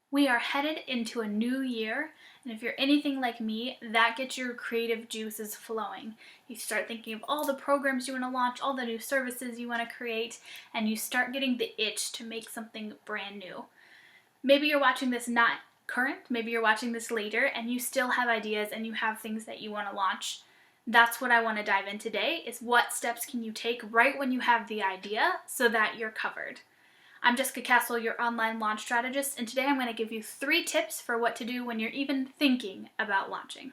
We are headed into a new year, and if you're anything like me, that gets your creative juices flowing. You start thinking of all the programs you want to launch, all the new services you want to create, and you start getting the itch to make something brand new. Maybe you're watching this not current, maybe you're watching this later, and you still have ideas and you have things that you want to launch. That's what I want to dive in today, is what steps can you take right when you have the idea so that you're covered. I'm Jessica Castle, your online launch strategist, and today I'm going to give you 3 tips for what to do when you're even thinking about launching.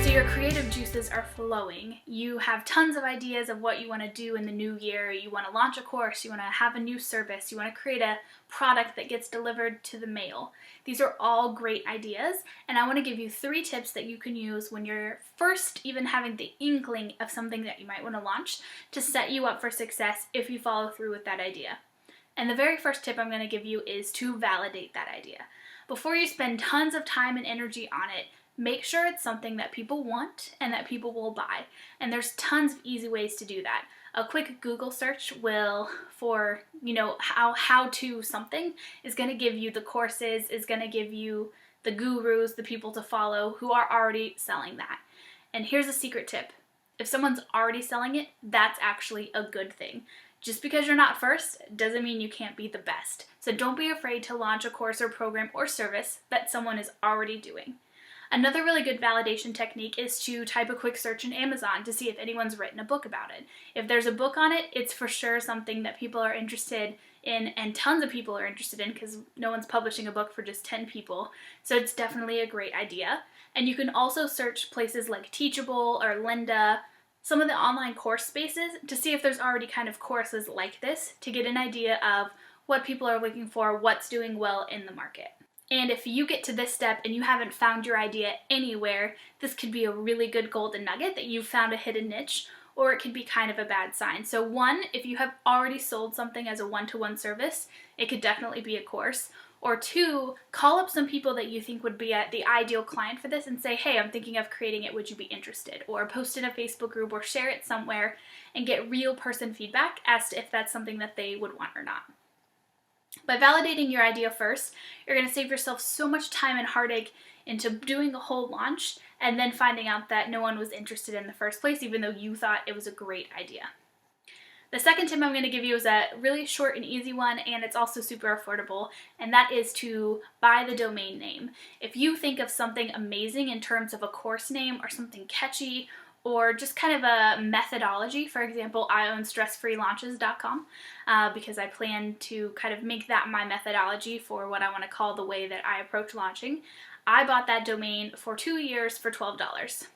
So your creative juices are flowing. You have tons of ideas of what you want to do in the new year. You want to launch a course, you want to have a new service, you want to create a product that gets delivered to the mail. These are all great ideas, and I want to give you 3 tips that you can use when you're first even having the inkling of something that you might want to launch to set you up for success if you follow through with that idea. And the very first tip I'm going to give you is to validate that idea. Before you spend tons of time and energy on it, make sure it's something that people want and that people will buy. And there's tons of easy ways to do that. A quick Google search for how to something is going to give you the courses, is going to give you the gurus, the people to follow who are already selling that. And here's a secret tip. If someone's already selling it, that's actually a good thing. Just because you're not first doesn't mean you can't be the best. So don't be afraid to launch a course or program or service that someone is already doing. Another really good validation technique is to type a quick search in Amazon to see if anyone's written a book about it. If there's a book on it, it's for sure something that people are interested in, and tons of people are interested in, because no one's publishing a book for just 10 people. So it's definitely a great idea. And you can also search places like Teachable or Lynda, some of the online course spaces, to see if there's already kind of courses like this to get an idea of what people are looking for, what's doing well in the market. And if you get to this step and you haven't found your idea anywhere, this could be a really good golden nugget that you've found a hidden niche, or it could be kind of a bad sign. So 1, if you have already sold something as a one-to-one service, it could definitely be a course. Or 2, call up some people that you think would be the ideal client for this and say, hey, I'm thinking of creating it, would you be interested? Or post in a Facebook group or share it somewhere and get real person feedback as to if that's something that they would want or not. By validating your idea first, you're going to save yourself so much time and heartache into doing a whole launch and then finding out that no one was interested in the first place, even though you thought it was a great idea. The second tip I'm going to give you is a really short and easy one, and it's also super affordable, and that is to buy the domain name. If you think of something amazing in terms of a course name or something catchy, or just kind of a methodology. For example, I own stressfreelaunches.com because I plan to kind of make that my methodology for what I want to call the way that I approach launching. I bought that domain for 2 years for $12.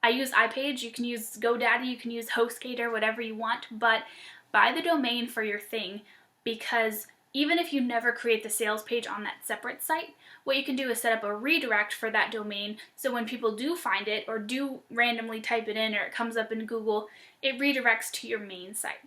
I use iPage, you can use GoDaddy, you can use HostGator, whatever you want, but buy the domain for your thing, because even if you never create the sales page on that separate site, what you can do is set up a redirect for that domain, so when people do find it or do randomly type it in or it comes up in Google, it redirects to your main site.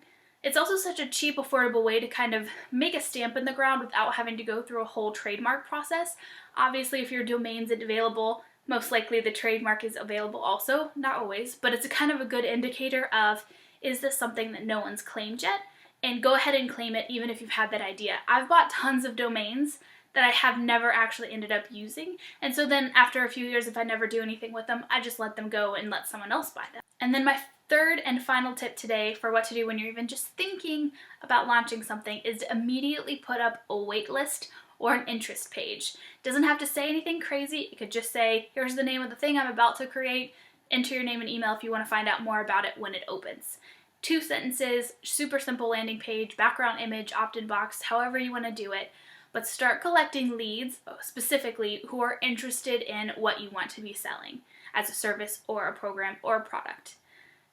It's also such a cheap, affordable way to kind of make a stamp in the ground without having to go through a whole trademark process. Obviously, if your domain's available, most likely the trademark is available also, not always, but it's a kind of a good indicator of, is this something that no one's claimed yet? And go ahead and claim it even if you've had that idea. I've bought tons of domains that I have never actually ended up using, and so then after a few years, if I never do anything with them, I just let them go and let someone else buy them. And then my third and final tip today for what to do when you're even just thinking about launching something is to immediately put up a waitlist or an interest page. It doesn't have to say anything crazy. It could just say, here's the name of the thing I'm about to create. Enter your name and email if you want to find out more about it when it opens. 2 sentences, super simple landing page, background image, opt-in box, however you want to do it. But start collecting leads, specifically, who are interested in what you want to be selling as a service or a program or a product.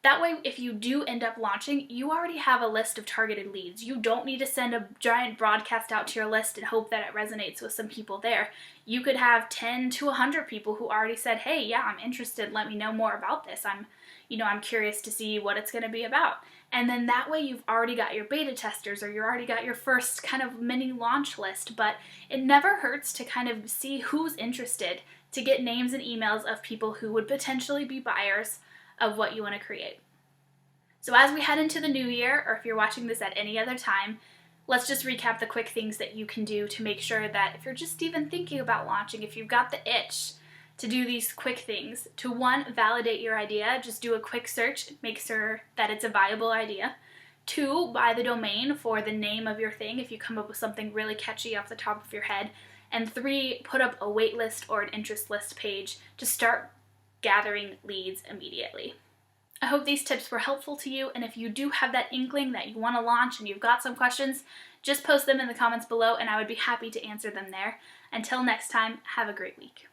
That way, if you do end up launching, you already have a list of targeted leads. You don't need to send a giant broadcast out to your list and hope that it resonates with some people there. You could have 10 to 100 people who already said, hey, yeah, I'm interested. Let me know more about this. I'm curious to see what it's going to be about. And then that way you've already got your beta testers, or you already got your first kind of mini launch list. But it never hurts to kind of see who's interested, to get names and emails of people who would potentially be buyers of what you want to create. So as we head into the new year, or if you're watching this at any other time, let's just recap the quick things that you can do to make sure that if you're just even thinking about launching, if you've got the itch to do these quick things, to one, validate your idea, just do a quick search, make sure that it's a viable idea. Two, buy the domain for the name of your thing if you come up with something really catchy off the top of your head. And three, put up a waitlist or an interest list page to start gathering leads immediately. I hope these tips were helpful to you, and if you do have that inkling that you want to launch and you've got some questions, just post them in the comments below and I would be happy to answer them there. Until next time, have a great week.